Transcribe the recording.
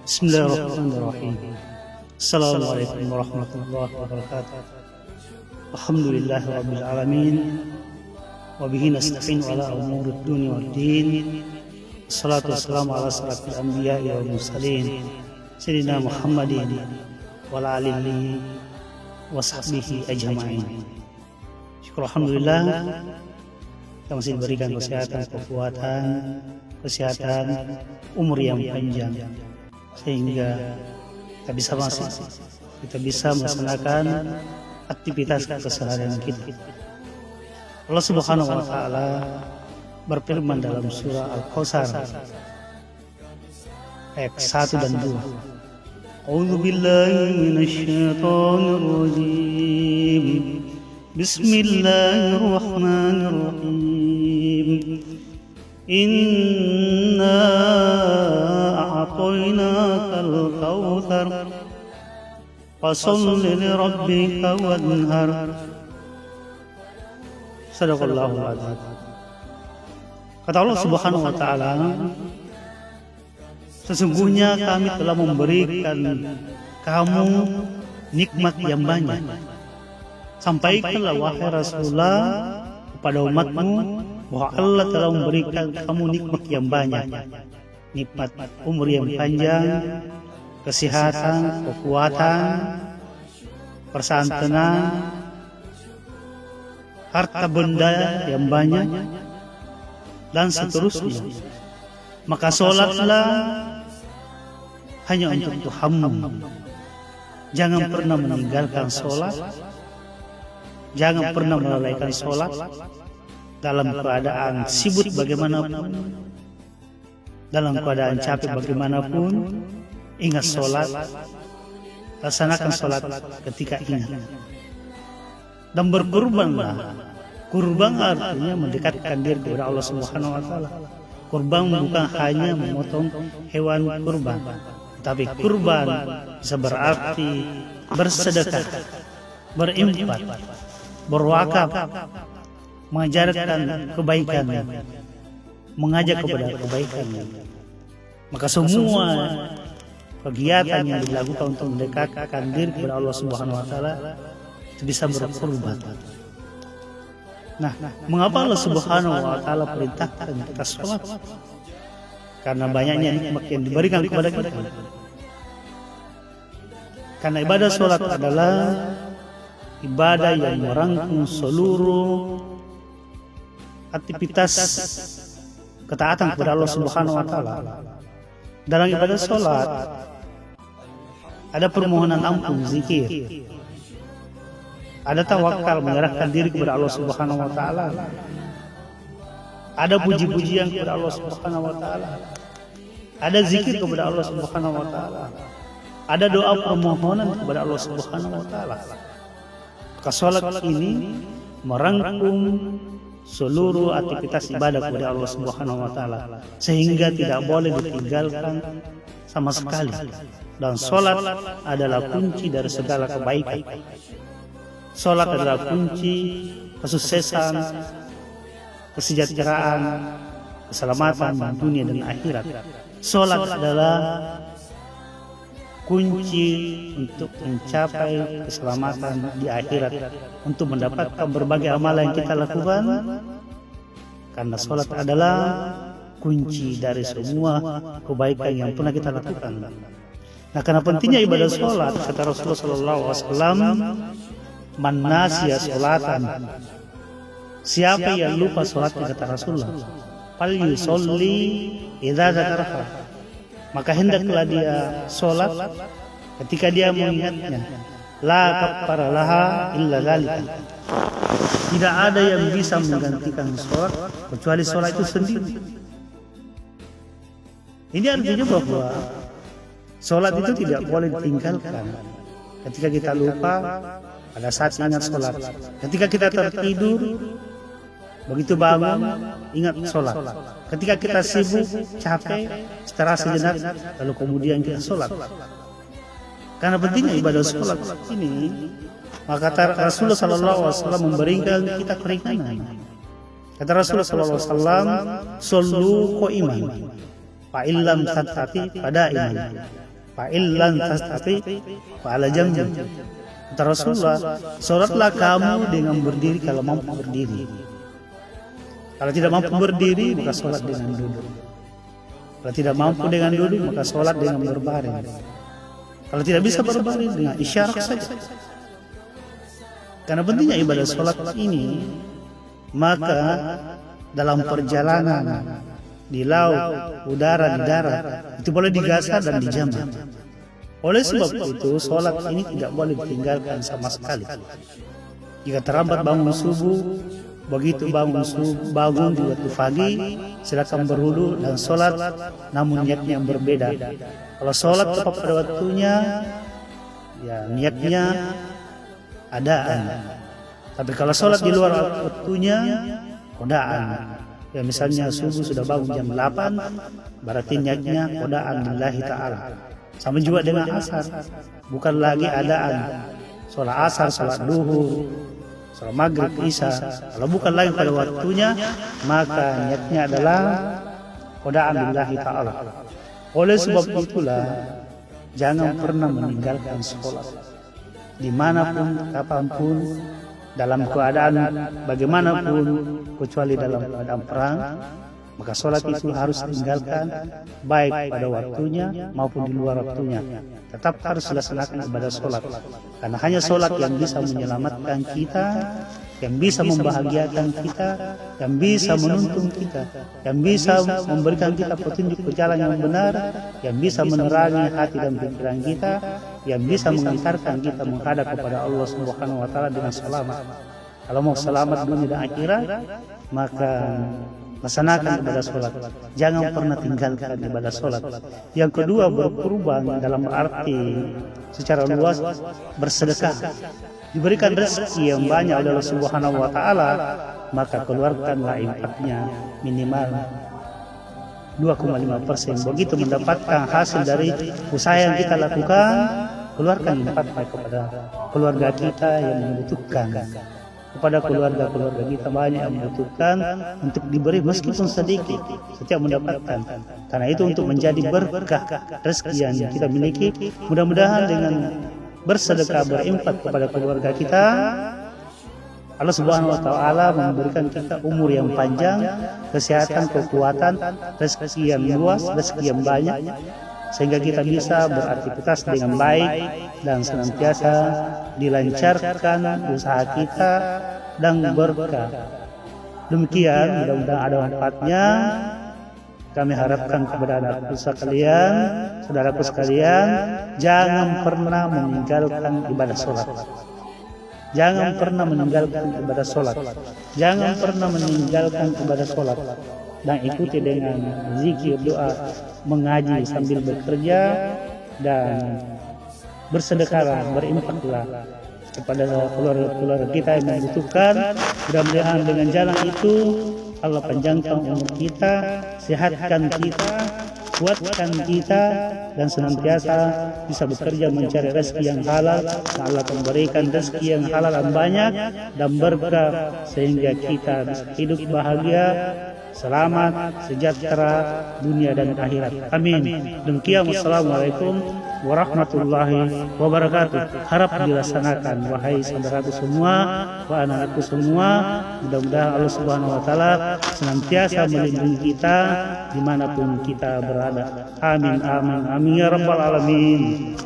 Bismillahirrahmanirrahim. Assalamualaikum warahmatullahi wabarakatuh. Alhamdulillahirabbil alamin. Wa bihi nasta'in ala umuri dunya waddin. Wassalatu wassalamu ala asyrafil anbiya'i wal mursalin sayyidina Muhammadin wa ala alihi wa sahbihi ajma'in. Syukur alhamdulillah kita masih diberikan kesehatan, umur yang panjang, sehingga kita bisa melaksanakan aktivitas keseharian kita. Allah Subhanahu wa taala berfirman dalam surah Al-Kautsar ayat 1 dan 2. A'udzu billahi minasyaitonir rajim. Bismillahirrahmanirrahim. Inna a'tainakal kautsar fasholli lirabbika wanhar. Sadaqallahul adzim. Kata Allah Subhanahu wa taala, sesungguhnya kami telah memberikan kamu nikmat yang banyak. Sampaikanlah wahai Rasulullah kepada umatmu bahwa Allah telah memberikan kamu nikmat yang banyak. Nikmat umur yang panjang, kesehatan, kekuatan, persantenan, harta benda yang banyak, dan seterusnya. Maka sholatlah hanya untuk Tuhanmu. Jangan pernah meninggalkan sholat, jangan pernah melalaikan sholat dalam keadaan sibuk bagaimanapun, dalam keadaan capek bagaimanapun. Ingat sholat, laksanakan sholat ketika ingat, dan berkurbanlah. Kurban artinya mendekatkan diri kepada Allah Subhanahu wa taala. Kurban bukan hanya memotong hewan kurban, tapi kurban bisa berarti bersedekah, berinfak, berwakaf, mengajarkan kebaikan, mengajak kepada kebaikan. Maka semua kegiatan yang dilakukan untuk mendekatkan diri kepada Allah Subhanahu wa taala itu bisa berkorban. Nah, mengapa Allah Subhanahu wa taala perintahkan kita sholat? Karena banyaknya nikmat yang diberikan kepada kita. Karena ibadah sholat adalah ibadah yang merangkum seluruh aktivitas ketaatan kepada Allah Subhanahu wa taala. Dalam ibadah sholat ada permohonan ampun, zikir, ada tawakal, menyerahkan diri kepada Allah Subhanahu wa taala, ada puji-pujian kepada Allah Subhanahu wa taala, ada zikir kepada Allah Subhanahu wa taala, ada doa permohonan kepada Allah Subhanahu wa taala. Maka salat ini merangkum seluruh aktivitas ibadah kepada Allah Subhanahu wa taala, sehingga tidak boleh ditinggalkan sama sekali. Dan salat adalah kunci dari segala kebaikan. Salat adalah kunci kesuksesan, kesejahteraan, keselamatan dunia dan akhirat. Salat adalah kunci untuk mencapai keselamatan di akhirat, untuk mendapatkan berbagai amalan yang kita lakukan. Karena salat adalah kunci dari semua kebaikan yang pernah kita lakukan. Nah, karena pentingnya ibadah salat, kata Rasulullah SAW, man nasiya sholatan, siapa yang lupa sholatnya, kata Rasulullah, fal yusolli idza dzakaraha, maka hendaklah dia sholat ketika dia mengingatnya. La kaffara laha illa dzalika, tidak ada yang bisa menggantikan sholat kecuali sholat itu sendiri. Ini artinya bahwa sholat itu tidak boleh ditinggalkan. Ketika kita lupa, pada saat ingat sholat. Ketika kita tertidur, begitu bangun, ingat sholat. Ketika kita sibuk, capek, istirahat sejenak, lalu kemudian kita sholat. Karena pentingnya ibadah sholat ini, maka Rasulullah SAW memberikan kita keringanan. Kata Rasulullah SAW, "Shollu qa'iman." Fa'illam tastati fada'iman, fa'illam tastati fa'ala jambi. Kata Rasulullah, sholatlah kamu dengan berdiri kalau mampu berdiri. Kalau tidak mampu berdiri, maka sholat dengan duduk. Kalau tidak mampu dengan duduk, maka sholat dengan berbaring. Kalau tidak bisa berbaring, dengan isyarat saja. Karena pentingnya ibadah sholat ini, maka dalam perjalanan di laut, udara, di darat, itu boleh digasah dan dijamak. Oleh sebab itu, sholat ini tidak boleh ditinggalkan sama sekali. Jika terlambat bangun subuh, begitu bangun di waktu pagi, silakan berwudu dan sholat, namun niatnya yang berbeda. Kalau sholat tepat pada waktunya, ya niatnya adaan. Tapi kalau sholat di luar waktunya, qodaan. Ya misalnya subuh sudah bangun jam 8, berarti niatnya qodaan lillahi ta'ala. Sama juga dengan asar, bukan lagi adaan. Sholat asar, sholat duhur, sholat maghrib, isya. Kalau bukan lagi pada waktunya, maka niatnya adalah qodaan lillahi ta'ala. Oleh sebab itulah, jangan pernah meninggalkan sholat. Dimanapun, kapanpun, dalam keadaan bagaimanapun, kecuali dalam keadaan perang, maka sholat itu harus ditinggalkan, baik pada waktunya maupun di luar waktunya. Tetap harus dilaksanakan ibadah sholat, karena hanya sholat yang bisa menyelamatkan kita, yang bisa membahagiakan kita, yang bisa menuntun kita, yang bisa memberikan kita petunjuk ke jalan yang benar, yang bisa menerangi hati dan pikiran kita, yang bisa mengantarkan kita menghadap kepada Allah Subhanahu wa Ta'ala dengan selamat. Kalau mau selamat dunia dan akhirat, maka laksanakan ibadah sholat. Jangan pernah tinggalkan ibadah sholat. Yang kedua, berkurban dalam arti secara luas bersedekah. Diberikan rezeki yang banyak oleh Allah Subhanahu wa Ta'ala, maka keluarkanlah infaknya minimal 2,5%. Begitu mendapatkan hasil dari usaha yang kita lakukan, keluarkan infaknya kepada keluarga kita yang membutuhkan, kepada keluarga kita banyak yang membutuhkan, untuk diberi meskipun sedikit setiap mendapatkan. Karena itu untuk menjadi berkah rezeki yang kita miliki, mudah-mudahan dengan bersedekah, berinfak kepada keluarga kita, Allah Subhanahu wa Ta'ala memberikan kita umur yang panjang, kesehatan, kekuatan, rezeki yang luas, rezeki yang banyak, sehingga kita bisa beraktivitas dengan baik dan senantiasa dilancarkan usaha kita dan berkah. Demikian, mudah-mudahan ada manfaatnya. Kami harapkan kepada anak sekalian, saudaraku sekalian, jangan pernah meninggalkan ibadah sholat. Jangan pernah meninggalkan ibadah sholat. Jangan pernah meninggalkan ibadah sholat. Dan ikuti dengan zikir, doa, mengaji sambil bekerja, dan bersedekahlah, berinfaklah kepada keluarga kita yang membutuhkan. Mudah-mudahan dengan jalan itu Allah panjangkan umur kita, sehatkan kita, kuatkan kita, dan senantiasa bisa bekerja mencari rezeki yang halal. Allah memberikan rezeki yang halal dan banyak dan berkah, sehingga kita bisa hidup bahagia, selamat, sejahtera dunia dan akhirat. Amin. Demikian, wassalamualaikum warahmatullahi wabarakatuh. Harap dilaksanakan, wahai saudaraku semua, wahai anak-anakku semua. Mudah-mudahan Allah Subhanahu wa Ta'ala senantiasa melindungi kita dimanapun kita berada. Amin, amin, amin ya rabbal alamin.